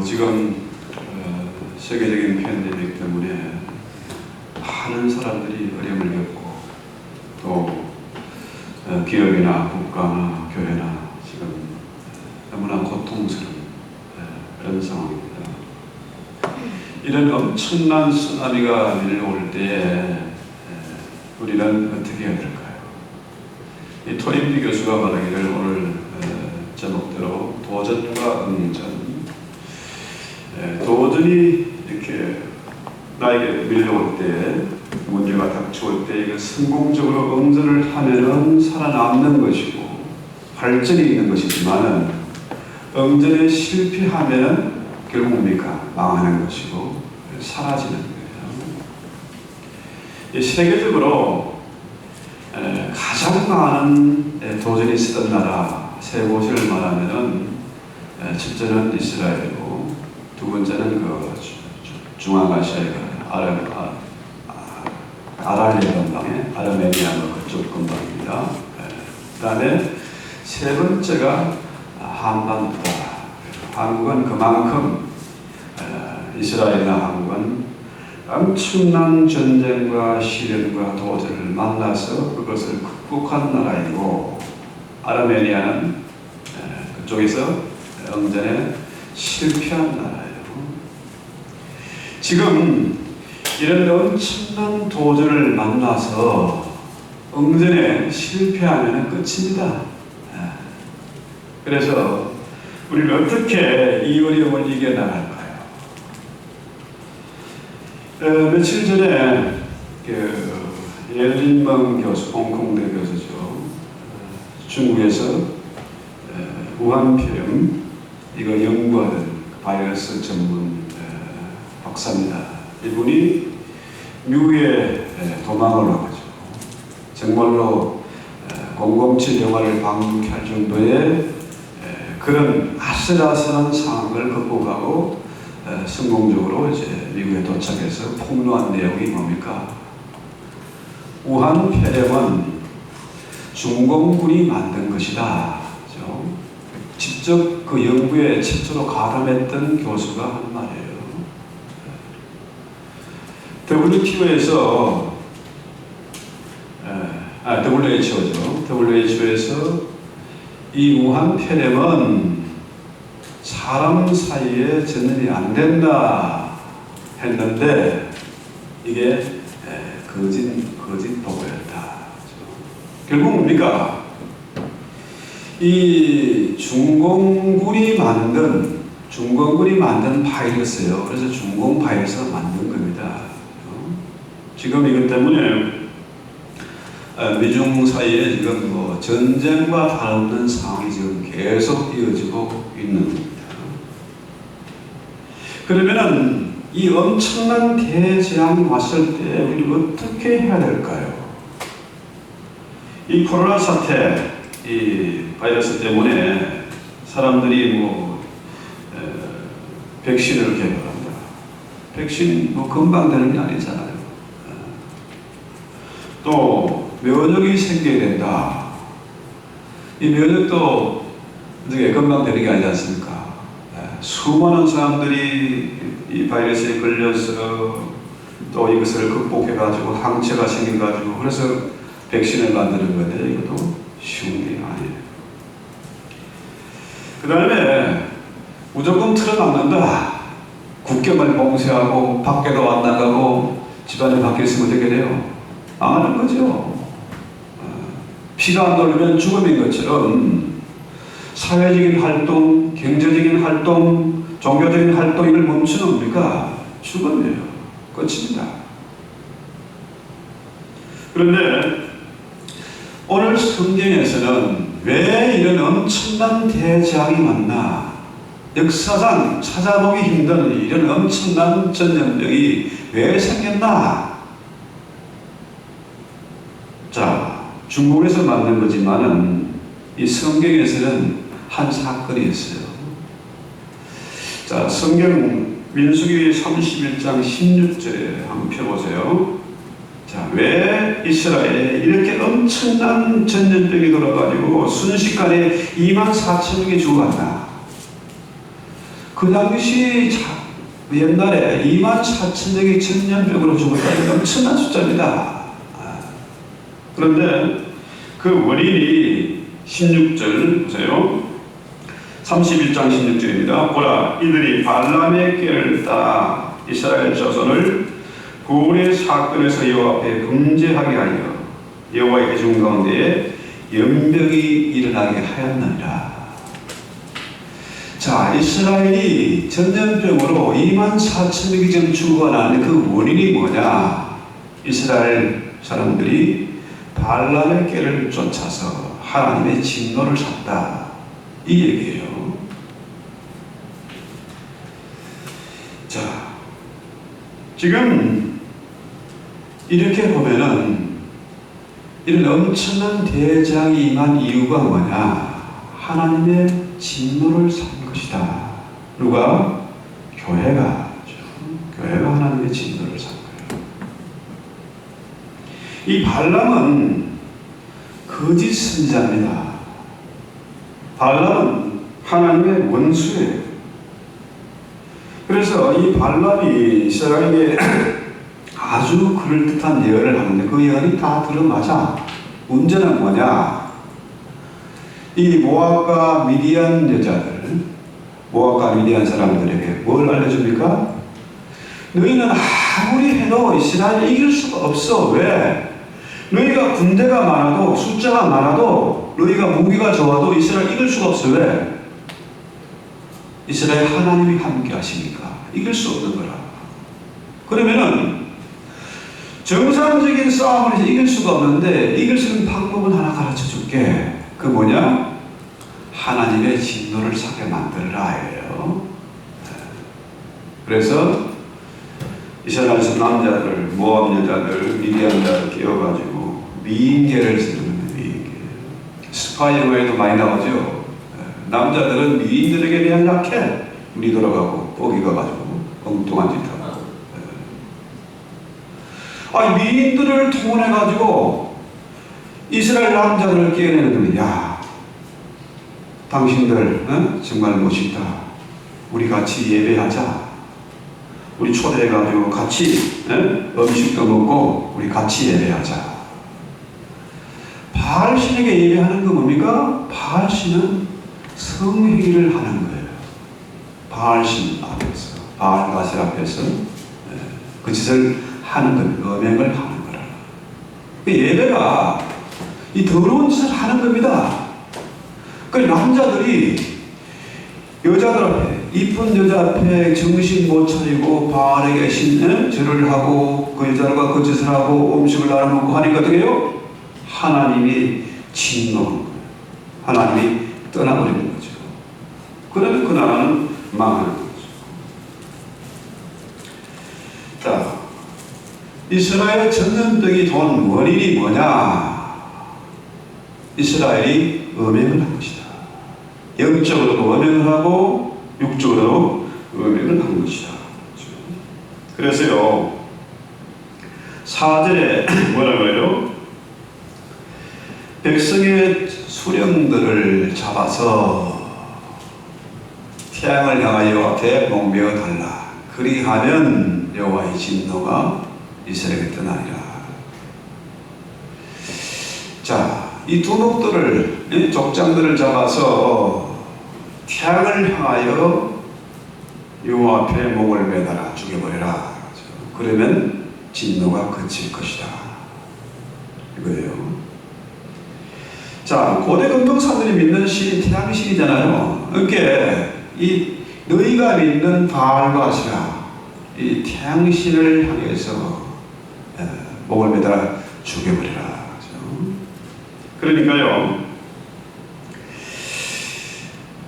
지금 세계적인 팬데믹 때문에 많은 사람들이 어려움을 겪고 또 기업이나 국가나 교회나 지금 너무나 고통스러운 그런 상황입니다. 이런 엄청난 쓰나미가 밀려올 때에 우리는 어떻게 해야 될까요? 이 토인비 교수가 말하기를 오늘 제목대로 도전과 응전. 도전이 이렇게 나에게 밀려올 때, 문제가 닥쳐올 때 이거 성공적으로 응전을 하면은 살아남는 것이고 발전이 있는 것이지만 응전에 실패하면은 결국 뭡니까? 망하는 것이고 사라지는 거예요. 세계적으로 가장 많은 도전이 있었던 나라 세 곳을 말하면은 첫째는 이스라엘이고 두 번째는 중앙아시아의 아랄리아 건방의 아르메니아 그쪽 건방입니다. 그 다음에 세 번째가 한반도다. 한국은 그만큼 이스라엘이나 한국은 엄청난 전쟁과 시련과 도전을 만나서 그것을 극복한 나라이고 아르메니아는 그쪽에서 응전에 실패한 나라예요. 지금 이런 엄청난 도전을 만나서 응전에 실패하면 끝입니다. 그래서 우리는 어떻게 이 어려움을 이겨나갈까요? 며칠 전에 옐린멍 교수, 홍콩대 교수죠. 중국에서 우한폐렴 이거 연구하는 바이러스 전문 박사입니다. 이분이 미국에 도망을 와가지고 정말로 007 영화를 방북할 정도의 그런 아슬아슬한 상황을 극복하고 성공적으로 이제 미국에 도착해서 폭로한 내용이 뭡니까? 우한폐렴은 중공군이 만든 것이다. 그렇죠? 직접 그 연구에 최초로 가담했던 교수가 한 말이에요. WTO에서 WHO죠. WHO에서 이 우한폐렴은 사람 사이에 전염이 안 된다 했는데 이게 거짓 보고였다. 결국 뭡니까? 이 중공군이 만든 바이러스예요. 그래서 중공 바이러스가 만든 겁니다. 지금 이것 때문에 미중 사이에 지금 전쟁과 다름없는 상황이 지금 계속 이어지고 있는 겁니다. 그러면은 이 엄청난 대재앙이 왔을 때 우리는 어떻게 해야 될까요? 이 코로나 사태, 이 바이러스 때문에 사람들이 백신을 개발한다. 백신 금방 되는 게 아니잖아요. 또 면역이 생겨야 된다. 이 면역도 금방 되는 게 아니지 않습니까? 수많은 사람들이 이 바이러스에 걸려서 또 이것을 극복해가지고 항체가 생겨가지고 그래서 백신을 만드는 건데 이것도 쉬운 게 아니에요. 그 다음에 무조건 틀어막는다. 국경을 봉쇄하고 밖에도 안 나가고 집안에 밖에 있으면 어떻게 돼요? 망하는 거죠. 피가 안 돌면 죽음인 것처럼 사회적인 활동, 경제적인 활동, 종교적인 활동 이걸 멈추는 겁니까? 죽음이에요. 끝입니다. 그런데 오늘 성경에서는 왜 이런 엄청난 대재앙이 왔나? 역사상 찾아보기 힘든 이런 엄청난 전염병이 왜 생겼나? 자, 중국에서 만든 거지만은 이 성경에서는 한 사건이 있어요. 자, 성경 민수기 31장 16절에 한번 펴보세요. 자, 왜 이스라엘에 이렇게 엄청난 전염병이 돌아가지고 순식간에 24,000명이 죽어간다. 그 당시 옛날에 24,000명이 전염병으로 죽었다는 엄청난 숫자입니다. 그런데 그 원인이 16절 보세요. 31장 16절입니다. 보라, 이들이 발람의 꾀를 따라 이스라엘 자손을 구원의 사건에서 여호와 앞에 범죄하게 하여 여호와의 회중 가운데에 연병이 일어나게 하였느니라. 자, 이스라엘이 전염병으로 24,000명이 지금 죽어가는 그 원인이 뭐냐? 이스라엘 사람들이 발람의 꾀를 쫓아서 하나님의 진노를 샀다. 이 얘기예요. 자, 지금 이렇게 보면은 이런 엄청난 대장이 임한 이유가 뭐냐? 하나님의 진노를 산 것이다. 누가? 교회가. 교회가 하나님의 진노를 산 거예요. 이 발람은 거짓 선지자입니다. 발람은 하나님의 원수예요. 그래서 이 발람이 이스라엘에게 아주 그럴듯한 예언을 하는데 그 예언이 다 들어맞아. 문제는 뭐냐? 이 모압과 미디안 여자들, 모압과 미디안 사람들에게 뭘 알려줍니까? 너희는 아무리 해도 이스라엘을 이길 수가 없어. 왜? 너희가 군대가 많아도, 숫자가 많아도, 너희가 무기가 좋아도 이스라엘 이길 수가 없어. 왜? 이스라엘 하나님이 함께 하시니까 이길 수 없는 거라. 그러면은 정상적인 싸움을 해서 이길 수가 없는데 이길 수 있는 방법은 하나 가르쳐 줄게. 그 뭐냐? 하나님의 진노를 사게 만들라예요. 그래서 이스라엘에서 남자들, 모압 여자들, 미디안 여자들 끼워가지고 미인계를 쓰는 미인계. 스파 영화에도 많이 나오죠. 남자들은 미인들에게 그냥 약해. 우리 돌아가고 뽀기 가가지고 엉뚱한 짓 하고. 아니 미인들을 통원해가지고 이스라엘 남자들을 깨어내는 겁니다. 야, 당신들 정말 멋있다. 우리 같이 예배하자. 우리 초대해가지고 같이 음식도 먹고 우리 같이 예배하자. 바알신에게 예배하는 건 뭡니까? 바알신은 성행위를 하는 거예요. 바알신 앞에서, 바알가세 앞에서 그 짓을 하는 겁니다. 음행을 하는 거라. 예배가 이 더러운 짓을 하는 겁니다. 그 남자들이 여자들 앞에, 이쁜 여자 앞에 정신 못 차리고 바알에게 절을 하고 그 여자들과 그 짓을 하고 음식을 나눠 먹고 하니까 어떻게 해요? 하나님이 진노하는 거예요. 하나님이 떠나버리는 거죠. 그러면 그 나라는 망하는 거죠. 자, 이스라엘 전염병이 돈 원인이 뭐냐? 이스라엘이 음행을 한 것이다. 영적으로도 음행을 하고 육적으로도 음행을 한 것이다. 그래서요 4절에 뭐라고 해요? 백성의 수령들을 잡아서 태양을 향하여 앞에 목매어 달라. 그리하면 여호와의 진노가 이스라엘에 떠나리라. 자, 이 두목들을, 족장들을 잡아서 태양을 향하여 여호와 앞에 목을 매달아 죽여버려라. 그러면 진노가 그칠 것이다. 이거예요. 자, 고대 금동사들이 믿는 신이 태양신이잖아요. 그러니까 이 너희가 믿는 바알과 아세라, 이 태양신을 향해서 목을 매달아 죽여버리라. 그러니까요,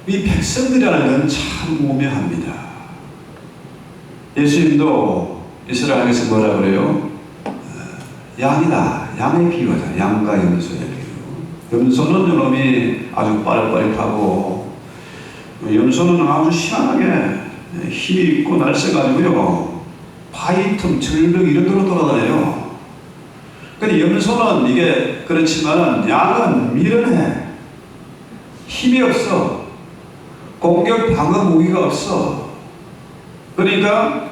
이 백성들이라는 건 참 오묘합니다. 예수님도 이스라엘에서 뭐라 그래요? 양이다. 양의 비유하자. 양과 염소의 비유. 염소는 요놈이 아주 빠릿빠릿하고, 염소는 아주 희한하게 힘이 있고 날쌔가지고요, 바위 틈, 절벽 이런 데로 돌아다녀요. 근데 염소는 이게 그렇지만은 양은 미련해. 힘이 없어. 공격 방어 무기가 없어. 그러니까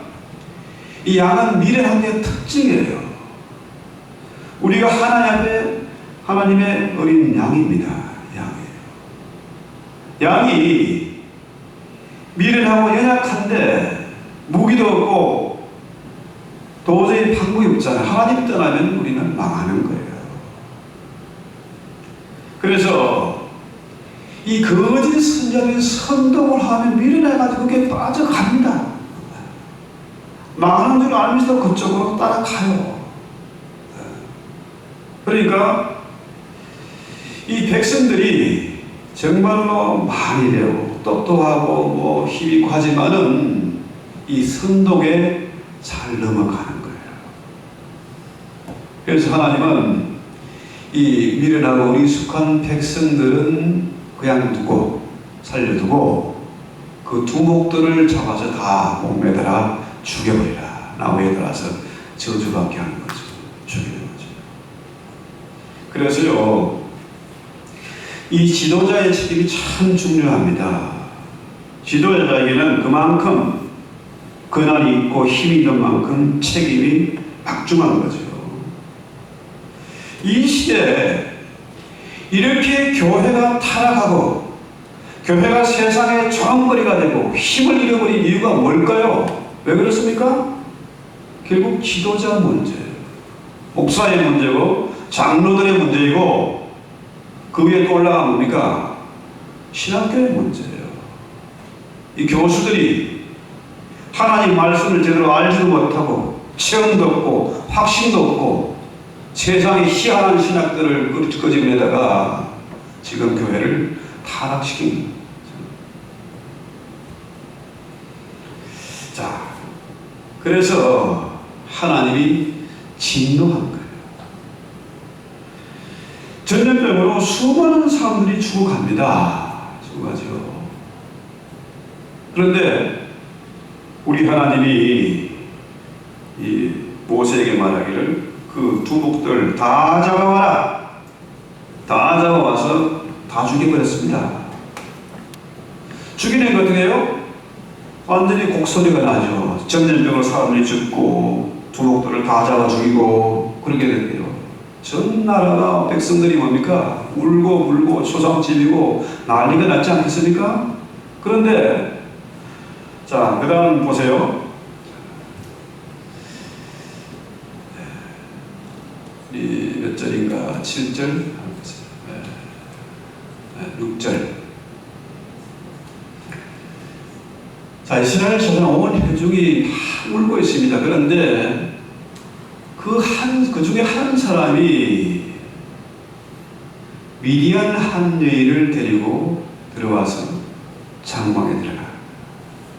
이 양은 미련한 특징이에요. 우리가 하나님의 어린 양입니다. 양이 미련하고 연약한데 무기도 없고 도저히 방법이 없잖아요. 하나님 떠나면 우리는 망하는 거예요. 그래서 이 거짓 선자들이 선동을 하면 미련해가지고 그게 빠져갑니다. 망하는 줄 알면서도 그쪽으로 따라가요. 그러니까 이 백성들이 정말로 많이 배우고 똑똑하고 뭐 힘 있고 하지만은 이 선동에 잘 넘어가는 거예요. 그래서 하나님은 이 미련하고 어리숙한 백성들은 그냥 두고 살려두고 그 두목들을 잡아서 다 목매달아 죽여버리라. 나무에 달아서 저주받게 하는 거죠. 죽이는 거죠. 그래서요, 이 지도자의 책임이 참 중요합니다. 지도자에게는 그만큼 권한이 있고 힘이 있는 만큼 책임이 막중한 거죠. 이 시대에 이렇게 교회가 타락하고 교회가 세상의 조롱거리가 되고 힘을 잃어버린 이유가 뭘까요? 왜 그렇습니까? 결국 지도자 문제예요. 목사의 문제고 장로들의 문제이고 그 위에 또 올라가 뭡니까? 신학교의 문제예요. 이 교수들이 하나님 말씀을 제대로 알지도 못하고 체험도 없고 확신도 없고 세상의 희한한 신학들을 끄집어내다가 지금 교회를 타락시킨 거예요. 자, 그래서 하나님이 진노한 거예요. 전염병으로 수많은 사람들이 죽어갑니다. 죽어가죠. 그런데 우리 하나님이 이 모세에게 말하기를 그 두목들 다 잡아와라. 다 잡아와서 다 죽여버렸습니다. 죽이는 거 어떻게 해요? 완전히 곡소리가 나죠. 전염병으로 사람들이 죽고 두목들을 다 잡아 죽이고 그렇게 됐대요. 전 나라가 백성들이 뭡니까? 울고 불고 초상집이고 난리가 났지 않겠습니까? 그런데 자, 그 다음 보세요. 이 몇 절인가? 7절? 6절. 자, 이스라엘 자손 온 회중이 다 울고 있습니다. 그런데 그 중에 한 사람이 미디안 한 여인을 데리고 들어와서 장막에 들어가.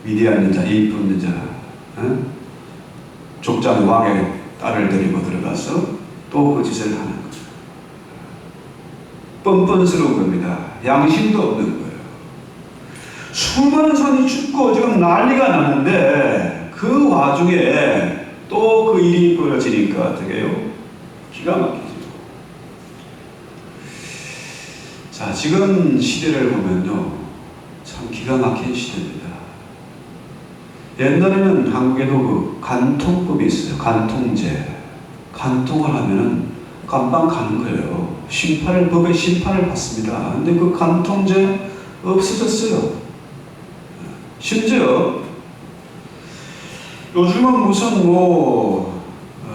미디안 여자, 이쁜 여자, 족장 왕의 딸을 데리고 들어가서 또 그 짓을 하는 거예요. 뻔뻔스러운 겁니다. 양심도 없는 거예요. 수많은 사람이 죽고 지금 난리가 나는데 그 와중에 또 그 일이 벌어지니까 어떻게 해요? 기가 막히죠. 자, 지금 시대를 보면요, 참 기가 막힌 시대입니다. 옛날에는 한국에도 그 간통법이 있어요. 간통죄. 간통을 하면은 감방 가는 거예요. 법의 심판을 받습니다. 근데 그 간통죄 없어졌어요. 심지어 요즘은 무슨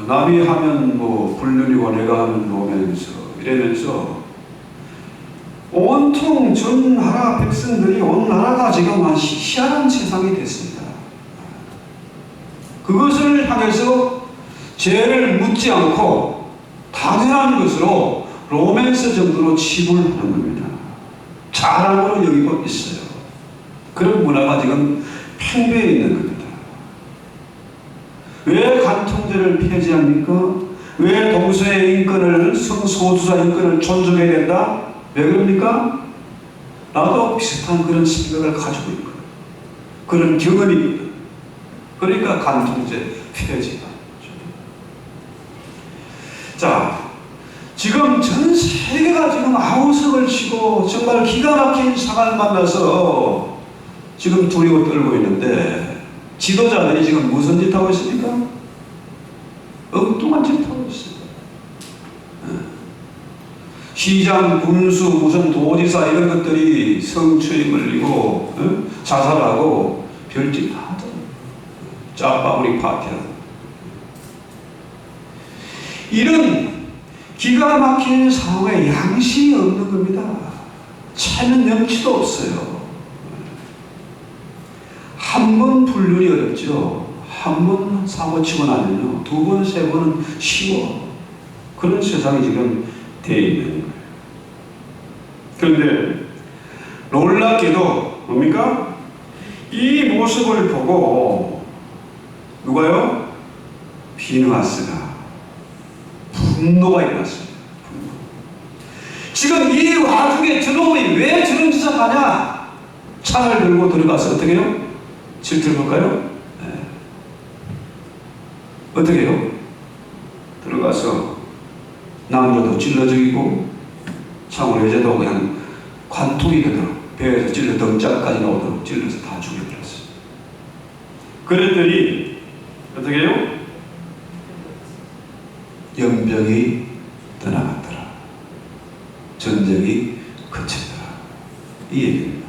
남이 하면 불륜이고 내가 하면 노면서 이러면서 온통 전 나라 백성들이 온 나라가 지금 희한한 세상이 됐습니다. 그것을 향해서 죄를 묻지 않고 당연한 것으로 로맨스 정도로 치부하는 겁니다. 자랑으로 여기고 있어요. 그런 문화가 지금 팽배해 있는 겁니다. 왜 간통죄를 폐지합니까? 왜 동서의 인권을, 성소수자 인권을 존중해야 된다? 왜 그럽니까? 나도 비슷한 그런 생각을 가지고 있고 그런 경험이 있거든. 그러니까 간통죄 폐지다. 자, 지금 전 세계가 지금 아우성을 치고 정말 기가 막힌 상황을 만나서 지금 두리고 떨고 있는데 지도자들이 지금 무슨 짓 하고 있습니까? 엉뚱한 짓 하고 있어요. 시장, 군수, 무슨 도지사 이런 것들이 성추행 걸리고 자살하고 별짓 다 하잖아요. 짜파구리 파티하고. 이런 기가 막힌 상황에 양심이 없는 겁니다. 체면 염치도 없어요. 한 번 불륜이 어렵죠. 한 번 사고치고 나면요, 두 번, 세 번은 쉬워. 그런 세상이 지금 되어 있는 거예요. 그런데 놀랍게도 뭡니까? 이 모습을 보고 누가요? 비느하스가 분노가 일어났습니다. 분노. 지금 이 와중에 저놈이 왜 저런 짓을 하냐? 창을 들고 들어가서 어떻게 해요? 질투를 볼까요? 네. 어떻게 해요? 들어가서 남녀도 찔러 죽이고 창으로 여자도 그냥 관통이 되도록 배에서 찔러 등짝까지 나오도록 찔러서 다 죽여버렸어요. 그랬더니 어떻게 해요? 연병이 떠나갔더라. 전쟁이 그쳤더라. 이 얘기입니다.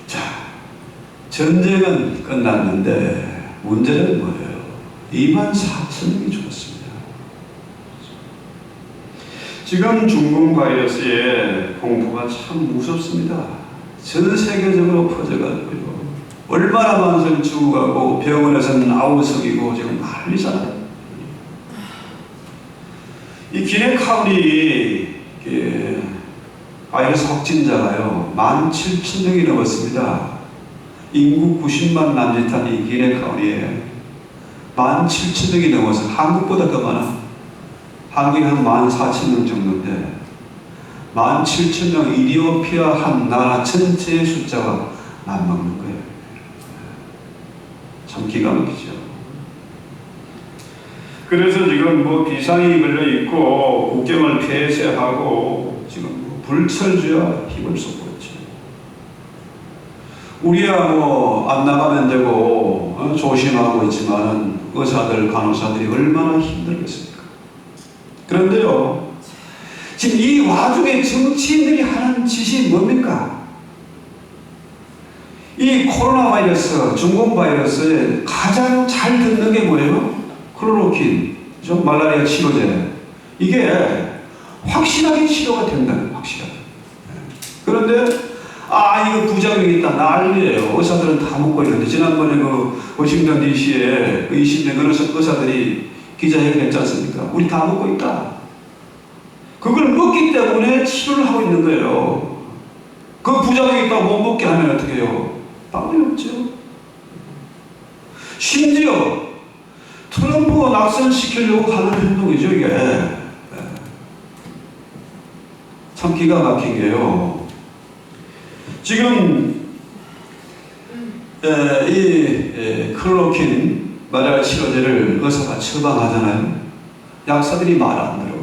자, 전쟁은 끝났는데 문제는 뭐예요? 24,000명이 죽었습니다. 지금 중국 바이러스의 공포가 참 무섭습니다. 전 세계적으로 퍼져가지고요. 얼마나 많은 사람이 죽어가고 병원에서는 아우성이고 지금 난리잖아요. 이 기네카운티 바이러스 확진자가요 17,000명이 넘었습니다. 인구 90만 남짓한 이 기네카운티에 17,000명이 넘어서 한국보다 더 많아. 한국이 한 14,000명 정도인데 17,000명 이디오피아 한 나라 전체의 숫자가 맞먹는 거예요. 참 기가 막히죠. 그래서 지금 뭐 비상이 걸려 있고 국경을 폐쇄하고 지금 불철주야 힘을 쏟고 있죠. 우리야 뭐 안 나가면 되고 조심하고 있지만은 의사들, 간호사들이 얼마나 힘들겠습니까? 그런데요, 지금 이 와중에 정치인들이 하는 짓이 뭡니까? 이 코로나 바이러스, 중국 바이러스에 가장 잘 듣는 게 뭐예요? 클로로킨, 말라리아 치료제. 이게 확실하게 치료가 된다는, 확실하게. 그런데 이거 부작용이 있다 난리예요. 의사들은 다 먹고 있는데 지난번에 그 워싱턴 DC에 20명 의사들이 기자회견 했지 않습니까? 우리 다 먹고 있다. 그걸 먹기 때문에 치료를 하고 있는 거예요. 그 부작용이 있다고 못 먹게 하면 어떻게 해요? 방법이 없죠. 심지어 트럼프가 낙선시키려고 하는 행동이죠, 이게. 참 기가 막힌 게요. 지금 이 클로로킨 말할 치료제를 의사가 처방하잖아요. 약사들이 말 안 들어.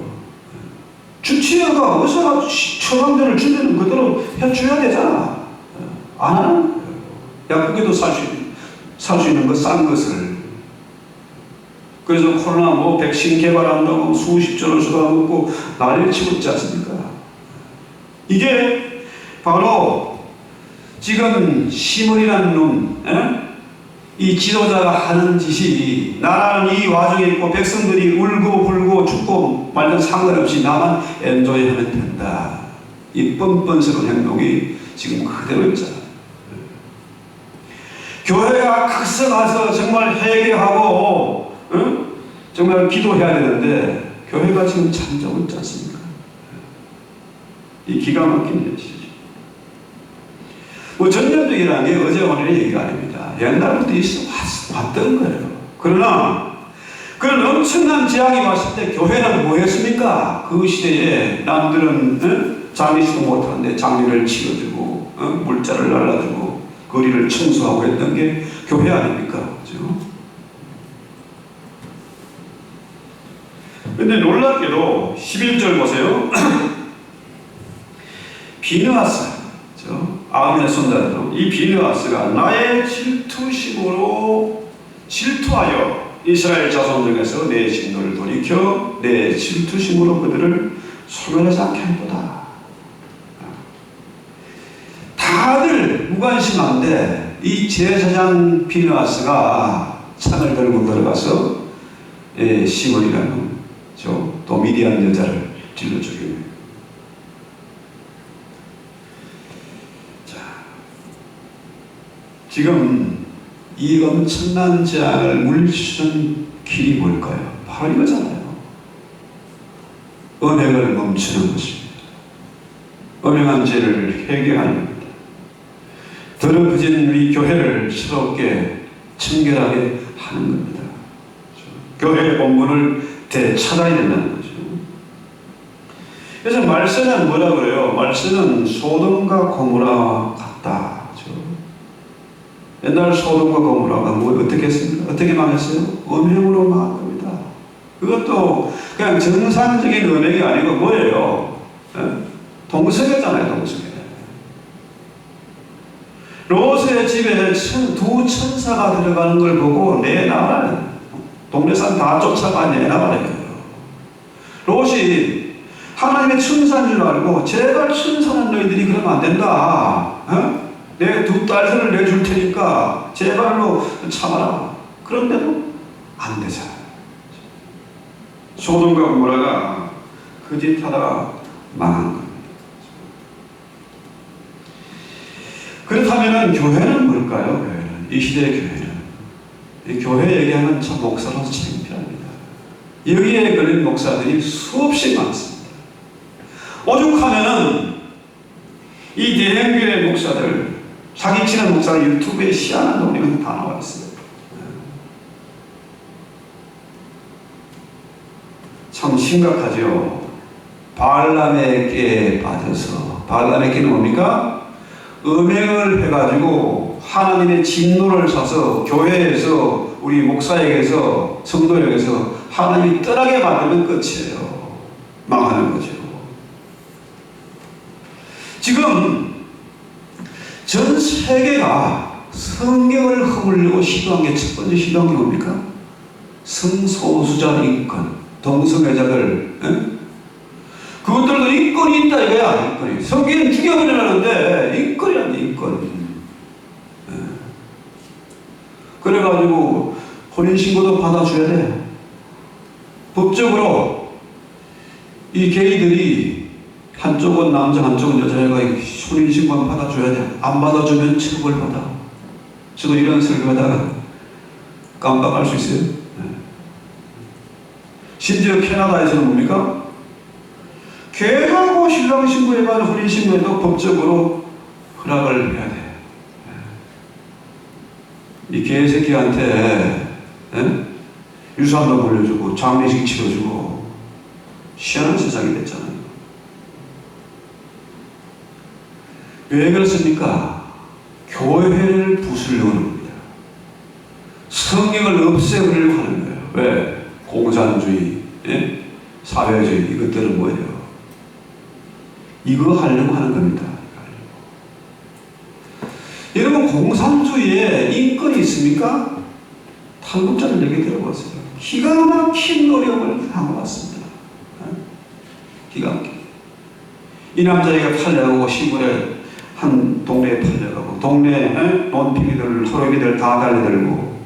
주치의가 의사가 처방전을 주면 그대로 해줘야 되잖아. 안 하는 거예요. 약국에도 살 수 있는 거 싼 것을. 그래서 코로나 뭐 백신 개발한다고 수십조 원을 쏟아붓고 난리를 치고 있지 않습니까? 이게 바로 지금 시몬이라는 놈, 이 지도자가 하는 짓이 나라는 이 와중에 있고 백성들이 울고 불고 죽고 말든 상관없이 나만 엔조이하면 된다. 이 뻔뻔스러운 행동이 지금 그대로 있잖아요. 교회가 각성해서 정말 회개하고 정말 기도해야 되는데 교회가 지금 잠자고 있지 않습니까? 이 기가 막힌 일이죠. 뭐 전염병이라는 게 어제 오늘의 얘기가 아닙니다. 옛날부터 왔던 거예요. 그러나 그런 엄청난 재앙이 왔을 때 교회는 뭐 했습니까? 그 시대에 남들은 장례식도 못하는데 장례를 치러주고 물자를 날라주고 거리를 청소하고 했던 게 교회 아닙니까? 그렇죠? 근데 놀랍게도 11절 보세요. 비느하스 아론의 손자들은 이 비느하스가 나의 질투하여 이스라엘 자손 중에서 내 진노를 돌이켜 내 질투심으로 그들을 소멸하지 않게 한도다. 다들 무관심한데 이 제사장 비느하스가 창을 들고 들어가서 시몬이라는 또 미디안 여자를 질러 죽이네. 자, 지금 이 엄청난 재앙을 물리치는 길이 뭘까요? 바로 이거잖아요. 음행을 멈추는 것입니다. 음행한 죄를 해결하는 겁니다. 더럽혀진 우리 교회를 새롭게 청결하게 하는 겁니다. 교회의 본분을 되찾아야 된다는 거죠. 그래서 말세는 뭐라 그래요? 말세는 소돔과 고모라 같다. 그렇죠? 옛날 소돔과 고모라가 어떻게 했습니까? 어떻게 망했어요? 음행으로 망한 겁니다. 그것도 그냥 정상적인 음행이 아니고 뭐예요? 동성애잖아요, 동성애. 롯의 집에 두 천사가 들어가는 걸 보고 내나가라. 동네 사람 다 쫓아가 내나가래요. 롯이 하나님의 천사인 줄 알고 제발 천사는 너희들이 그러면 안 된다. 내 두 딸들을 내줄 테니까 제발로 참아라. 그런데도 안 되잖아요. 소돔과 고모라가 그 짓 하다가 망한 겁니다. 그렇다면 교회는 뭘까요? 교회는, 이 시대의 교회는, 이 교회 얘기하면 참 목사로서 창피합니다. 여기에 걸린 목사들이 수없이 많습니다. 오죽하면은 이 대형교회 목사들, 사기치는 목사가 유튜브에 희한한 논리가 다 나와 있어요. 참 심각하죠. 바알람의 깨에 빠져서, 바알람의 깨는 뭡니까? 음행을 해가지고 하나님의 진노를 사서 교회에서 우리 목사에게서 성도에게서 하나님이 떠나게 만들면 끝이에요. 망하는 거죠. 지금 전 세계가 성경을 허물려고 시도한 게 첫 번째 시도한 게 뭡니까? 성소수자 인권, 동성애자들, 그것들도 인권이 있다 이거야. 인권이. 성경은 죽여버리라는데 인권이란다. 인권. 그래가지고 혼인신고도 받아줘야 돼. 법적으로 이 게이들이 한쪽은 남자 한쪽은 여자애가 혼인신고 받아줘야 돼. 안 받아주면 처벌받아. 저도 이런 설교하다가 깜빡할 수 있어요. 심지어 캐나다에서는 뭡니까? 개하고 신랑 신고해가지고 혼인 신고해도 법적으로 허락을 해야 돼. 이 개새끼한테 유산도 물려주고 장례식 치러주고 희한한 세상이 됐잖아요. 왜 그렇습니까? 교회를 부수려고 하는 겁니다. 성경을 없애버리려고 하는 거예요. 왜? 공산주의, 사회주의 이것들은 뭐예요? 이거 하려고 하는 겁니다. 여러분, 공산주의에 인권이 있습니까? 탈북자를 얘기 들어보세요. 기가 막힌 노력을 하고 왔습니다. 기가 막힌. 이 남자애가 팔려가고 시골에 한 동네에 팔려가고 동네 논피기들, 호로비들 다 달려들고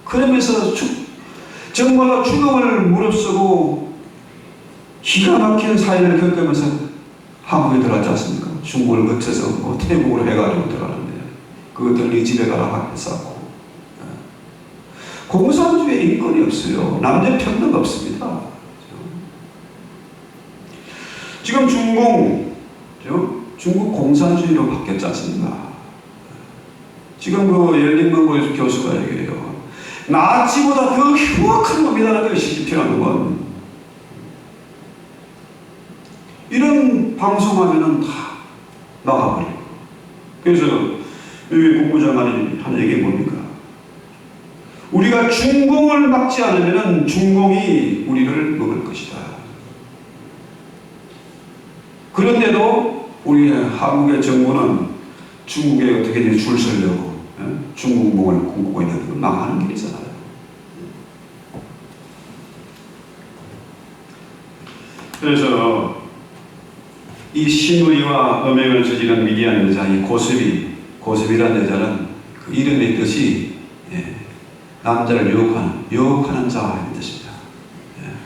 그러면서 정말로 죽음을 무릅쓰고 기가 막힌 사회를 겪으면서 한국에 들어갔지 않습니까? 중국을 거쳐서 뭐 태국으로 해가지고 들어가는데 그것들 네 집에 가라 했었고. 공산주의에 인권이 없어요. 남녀 평등 없습니다. 지금 중국 공산주의로 바뀌었지 않습니까? 지금 그 열린민국의 교수가 얘기해요. 나치보다 더 흉악한 놈이라는 것이 시집필요한 건 이런 방송하면은 다 나가버려요. 그래서 여기 국무장관이 한 얘기 뭡니까? 우리가 중공을 막지 않으면 중공이 우리를 먹을 것이다. 그런데도 우리 한국의 정부는 중국에 어떻게든 줄 서려고 중국몽을 꿈꾸고 있는 건 망하는 길이잖아요. 그래서 이 시므리와 음행을 저지른 미디안 여자, 이 고셉이라는 여자는 그 이름의 뜻이 남자를 유혹하는 자의 뜻입니다.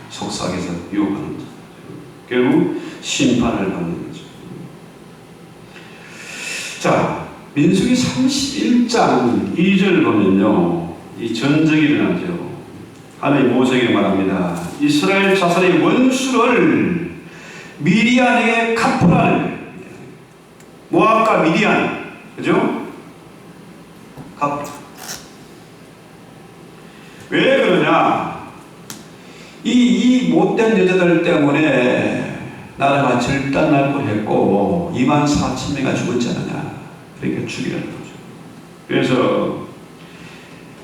속삭여서 유혹하는 자. 결국 심판을 받는 거죠. 자, 민수기 31장 2절 보면요, 이 전쟁이 일어나죠. 하나님 모세에게 말합니다. 이스라엘 자손의 원수를 미디안에게 갚으라는, 모압과 미디안, 그죠? 왜 그러냐? 이 못된 여자들 때문에 나라가 절단날 뻔했고 24,000명이 죽었지 않느냐. 그러니까 죽이라는 거죠. 그래서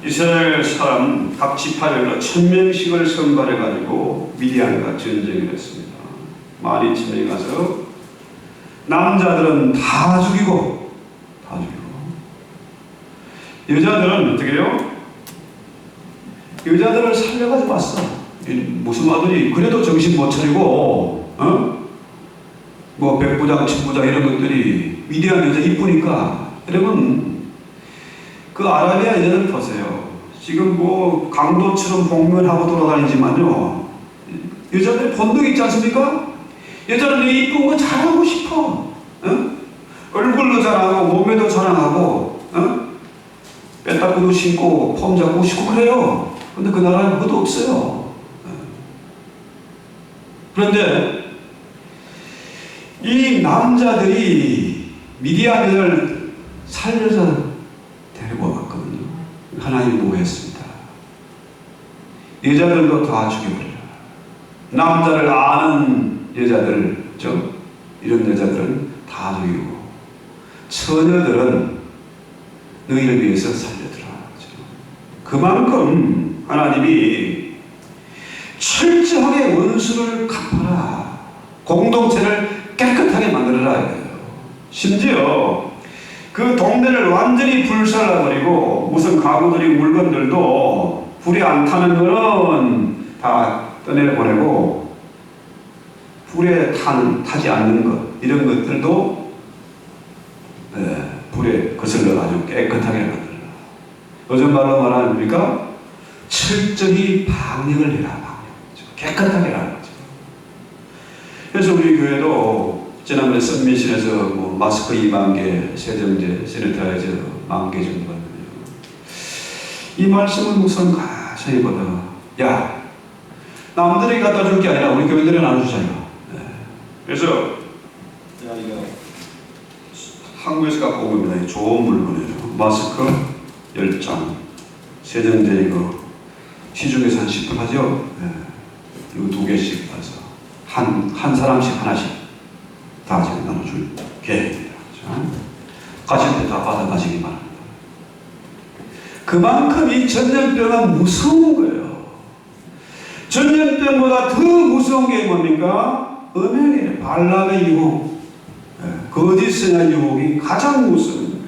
이스라엘 사람 각 지파별로 1,000명씩을 선발해가지고 미디안과 전쟁을 했습니다. 12,000명이 가서 남자들은 다 죽이고 여자들은 어떻게 해요? 여자들을 살려가지고 왔어. 무슨 아들이 그래도 정신 못 차리고 뭐 백부장, 천부장 이런 것들이 미디안 여자 이쁘니까. 여러분 그 아라비아 여자들 보세요. 지금 뭐 강도처럼 복면하고 돌아다니지만요, 여자들 본능 있지 않습니까? 여자는 내 이쁜 거 자랑하고 싶어. 얼굴로 자랑하고 몸매도 자랑하고 빼딱구도 신고 폼 잡고 싶고 그래요. 근데 그 나라에 그것도 없어요. 그런데 이 남자들이 미디안 여자를 살려서 데리고 왔거든요. 하나님이 뭐했습니다. 여자들도 다 죽여버려라. 남자를 아는 여자들, 이런 여자들은 다 죽이고 처녀들은 너희를 위해서 살려두라. 그만큼 하나님이 철저하게 원수를 갚아라. 공동체를 깨끗하게 만들어라. 심지어 그 동네를 완전히 불살라버리고 무슨 가구들이 물건들도 불이 안 타는 거는 다 떠내보내고 불에 타지 않는 것, 이런 것들도 불에 거슬러 아주 깨끗하게 만들어라. 요즘 말로 말하니까 철저히 방역을 해라. 깨끗하게 하는 거죠. 그래서 우리 교회도 지난번에 썸미션에서 뭐 마스크 2만 개, 세정제, 세니타이저 10,000개 정도 받는데요. 이 말씀은 우선 가셔야 보다. 야, 남들이 갖다 줄 게 아니라 우리 교회들이 나눠주자요. 그래서 이거 한국에서 갖고 온 겁니다. 좋은 물건이에요. 마스크 10장, 세정제 이거 시중에서 한 10불 하죠. 이거 2개씩 해서 한 사람씩 하나씩 다 지금 나눠줄 계획입니다. 가실 때 다 받아가시기 바랍니다. 그만큼 이 전염병은 무서운 거예요. 전염병보다 더 무서운 게 뭡니까? 음행이에요. 발람의 유혹, 거짓의 유혹이 가장 무서운 거예요.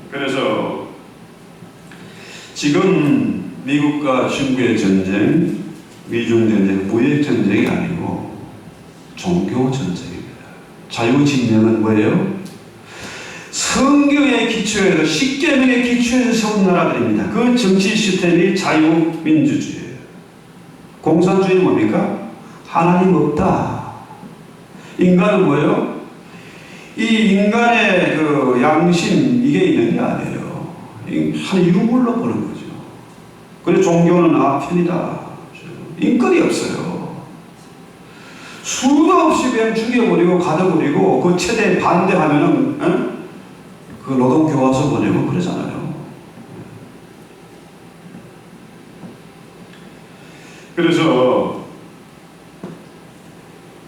그래서 지금 미국과 중국의 전쟁, 미중 전쟁, 무역 전쟁이 아니고 종교 전쟁입니다. 자유진영은 뭐예요? 성경의 기초에서, 십계명의 기초에서 세운 나라들입니다. 그 정치 시스템이 자유민주주의예요. 공산주의는 뭡니까? 하나님 없다. 인간은 뭐예요? 이 인간의 그 양심, 이게 있는 게 아니에요. 한 유물로 보는 거죠. 그래서 종교는 나 편이다. 인권이 없어요. 수도 없이 그냥 죽여버리고 가둬버리고 그 체제에 반대하면은 그 노동교과서 보내고 그러잖아요. 그래서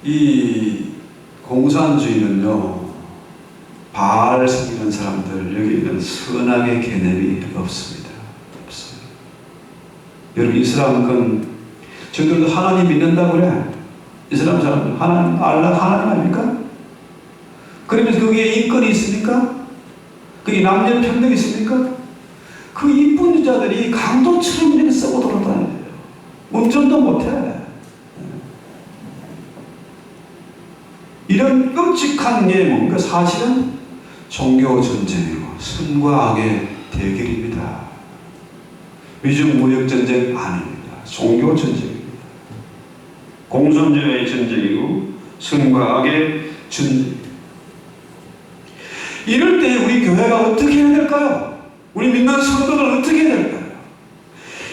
이 공산주의는요, 바알 섬기는 사람들, 여기 있는 선악의 개념이 없습니다. 없어요. 여러분, 이슬람은 저들도 하나님 믿는다고 그래. 이슬람 사람들 하나님, 알라 하나님 아닙니까? 그러면 거기에 인권이 있습니까? 거기 남녀 평등이 있습니까? 그 이쁜 여자들이 강도처럼 이렇게 썩어 돌아다니는 거예요. 운전도 못해. 이런 끔찍한 게 뭔가 사실은 종교 전쟁이고 선과 악의 대결입니다. 미중 무역 전쟁 아닙니다. 종교 전쟁입니다. 공산주의의 전쟁이고 선과 악의 전쟁. 이럴 때 우리 교회가 어떻게 해야 될까요? 우리 믿는 성도들은 어떻게 해야 될까요?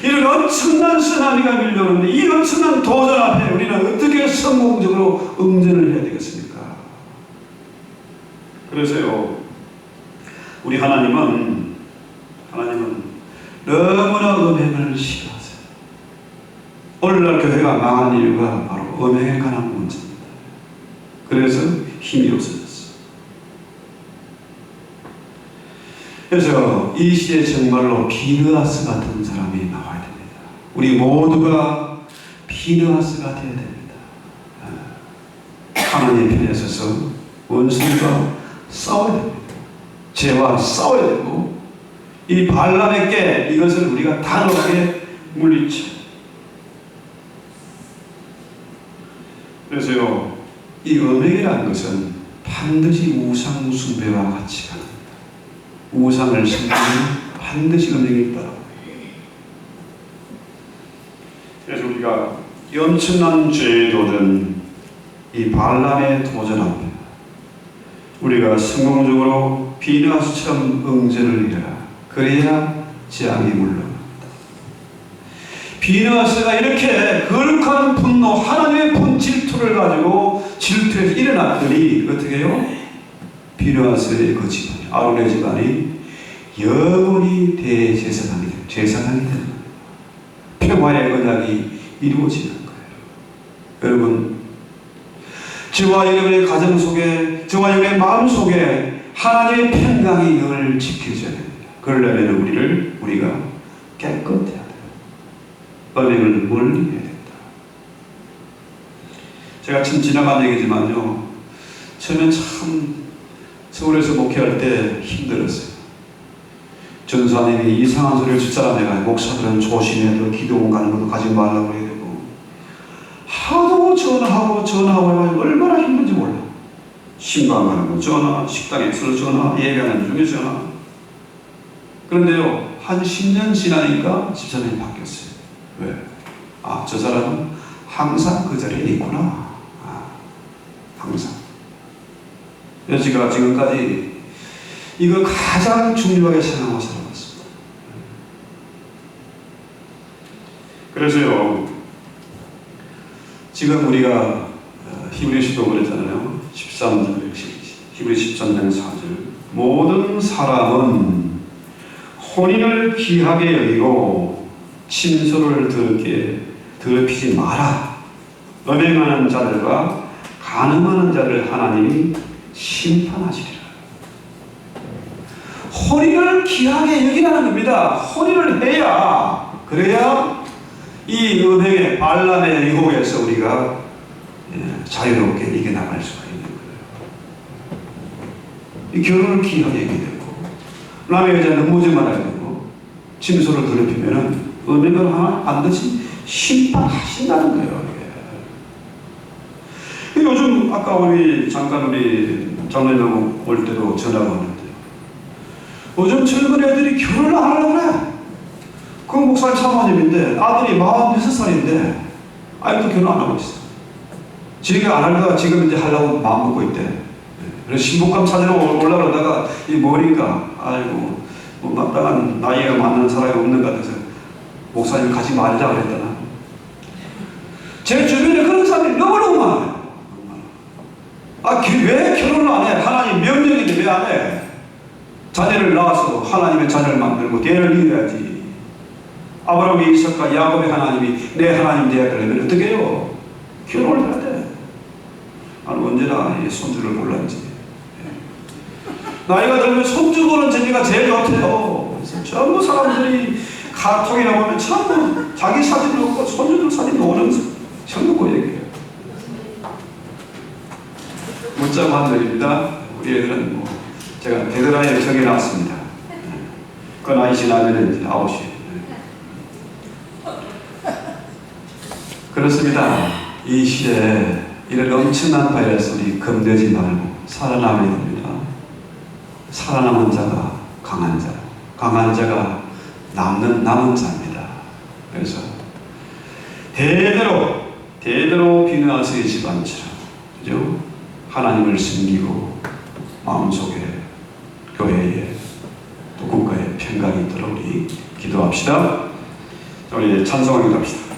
이런 엄청난 쓰나미가 밀려오는데 이 엄청난 도전 앞에 우리는 어떻게 성공적으로 응전을 해야 되겠습니까? 그래서요, 우리 하나님은 너무나 음행을 싫어하세요. 오늘날 교회가 망한 이유가 바로 음행에 관한 문제입니다. 그래서 힘이 없어졌어요. 그래서 이 시대에 정말로 비느하스 같은 사람이 나와야 됩니다. 우리 모두가 비느하스가 되어야 됩니다. 하나님 편에 서서 원수과 싸워야 됩니다. 죄와 싸워야 되고 이 발람의 깨 이것을 우리가 단호하게 물리쳐. 그래서요, 이 음행이라는 것은 반드시 우상 숭배와 같이 가는 우상을 섬기면 반드시 음행이 있다라고. 그래서 우리가 엄청난 죄에 도전, 이 발람의 도전 앞에 우리가 성공적으로 비느하스처럼 응전을 이뤄라. 그래야 재앙이 물러납니다. 비느하스가 이렇게 거룩한 분노, 하나님의 분 질투를 가지고 질투에서 일어났더니 어떻게 해요? 비느하스의 그 집안이, 아론의 집안이 영원히 대제사장이 되는, 제사장이 되는 거예요. 평화의 언약이 이루어지는 거예요. 여러분, 저와 여러분의 가정 속에, 저와 여러분의 마음 속에 하나님의 평강이 늘 지켜져야 됩니다. 그러려면 우리가 깨끗해야 돼요. 음행을 멀리 해야 된다. 제가 참 지나간 얘기지만요, 처음엔 참 서울에서 목회할 때 힘들었어요. 전사님이 이상한 소리를 짓자라 내가 목사들은 조심해, 너 기도원 가는 것도 가지 말라고 해야 되고 하도 전화하고 해가지고 얼마나 힘든지 몰라. 신방 가는 거 전화, 식당에서 전화, 예배하는 중에 전화. 그런데요, 한 10년 지나니까 집사님이 바뀌었어요. 왜? 저 사람은 항상 그 자리에 있구나. 항상. 제가 지금까지 이거 가장 중요하게 생각하고 살아왔습니다. 그래서요, 지금 우리가 히브리서도 그랬잖아요. 13절, 히브리 13장 4절. 모든 사람은 혼인을 귀하게 여기고 침소를 더럽히지 마라. 음행하는 자들과 간음하는 자를 하나님이 심판하시리라. 혼인을 귀하게 여기라는 겁니다. 혼인을 해야, 그래야 이 음행의 발람의 유혹에서 우리가 자유롭게 이겨나갈 수가 있는 거예요. 이 결혼을 귀하게 여기게 되고, 남의 여자는 넘보지 말아야 되고, 침소를 더럽히면은 음행을 반드시 심판하신다는 거예요. 요즘 아까 우리 장로님 올 때도 전화가 오는데, 요즘 젊은 애들이 결혼을 안 하려고 그래. 그 목사님 사모님인데 아들이 46살인데 아직도 결혼 안 하고 있어. 지가 안 하려다가 지금 이제 하려고 마음 먹고 있대. 그래서 신부감 찾으러 올라가다가 이 머리가 아이고 뭐 마땅한 나이가 맞는 사람이 없는 것 같아서 목사님 가지 말자 그랬잖아. 제 주변에 그런 사람이 너무너무 많아요. 왜 결혼을 안 해? 하나님 명령인데 왜 안 해? 자녀를 낳아서 하나님의 자녀를 만들고 대를 이어야지. 아브라함의 이삭과 야곱의 하나님이 내 하나님 되어야 되려면 어떻게 해요? 결혼을 해야 돼. 나는 언제나 이 손주를 몰랐지. 나이가 들면 손주 보는 재미가 제일 좋대요. 그래서 전부 사람들이 카톡이나 보면 전부 자기 사진 놓고 손주들 사진 놓는 척 놓고 얘기해요. 묻자고 한 말입니다. 우리 애들은 뭐 제가 데드라인을 정해놨습니다. 그 나이 지나면 이제 9시. 그렇습니다. 이 시대에 이런 엄청난 바이러스 우리 겁내지 말고 살아남아야 됩니다. 살아남은 자가 강한 자, 강한 자가 남은 자입니다. 그래서 대대로 비누아스의 집안처럼, 그죠? 하나님을 숨기고 마음속에 교회에 또 국가에 평강이 있도록 우리 기도합시다. 우리 찬송하기도 합시다.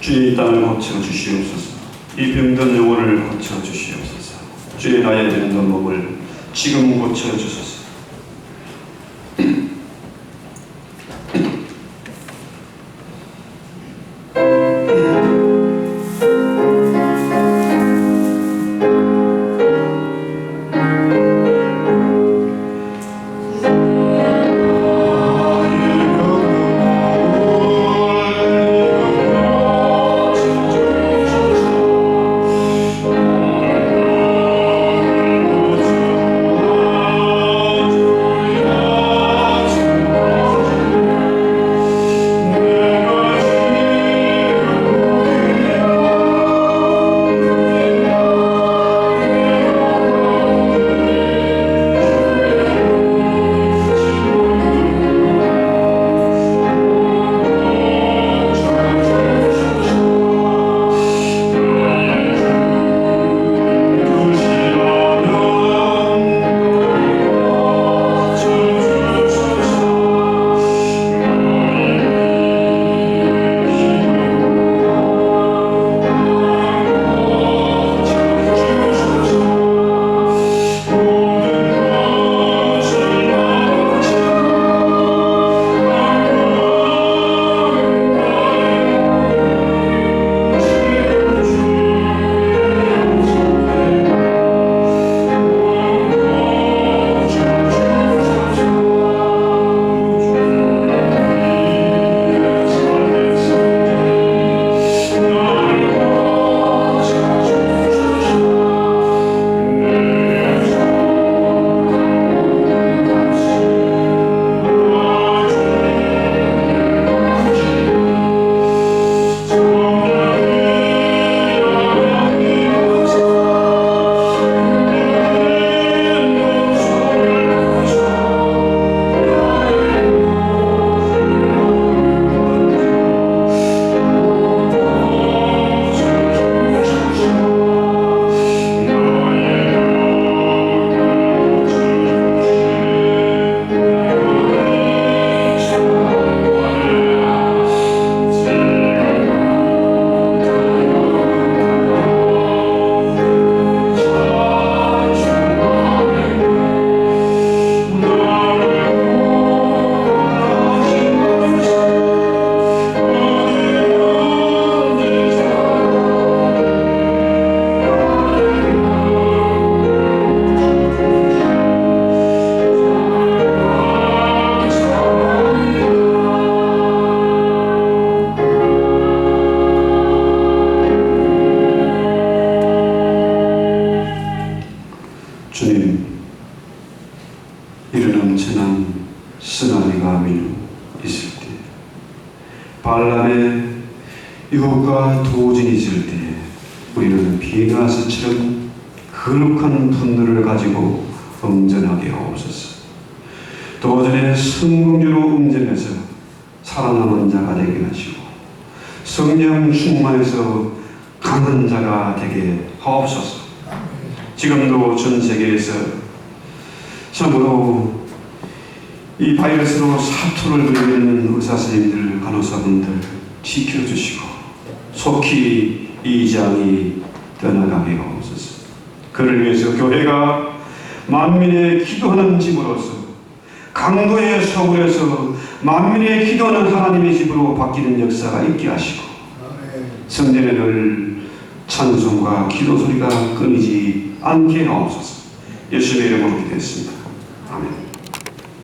주의 이 땅을 고쳐 주시옵소서. 이 병든 영혼을 고쳐 주시옵소서. 주의 나의 병든 몸을 지금 고쳐 주소서. 쓰나미가 밀고 있을 때, 발람의 유혹과 도진이 있을 때 우리는 비누아스처럼 거룩한 분노를 가지고 응전하게 하옵소서. 도전의 성공주로 응전해서 살아남은 자가 되게 하시고 성령 충만해서 강한 자가 되게 하옵소서. 지금도 전 세계에서 참으로 이 바이러스로 사투를 벌이고 있는 의사선생님들, 간호사분들 지켜주시고 속히 이 장이 떠나가게 하옵소서. 그를 위해서 교회가 만민의 기도하는 집으로서 강도의 서울에서 만민의 기도하는 하나님의 집으로 바뀌는 역사가 있게 하시고 성전에 늘 찬송과 기도 소리가 끊이지 않게 하옵소서. 예수님의 이름으로 기도했습니다. 아멘.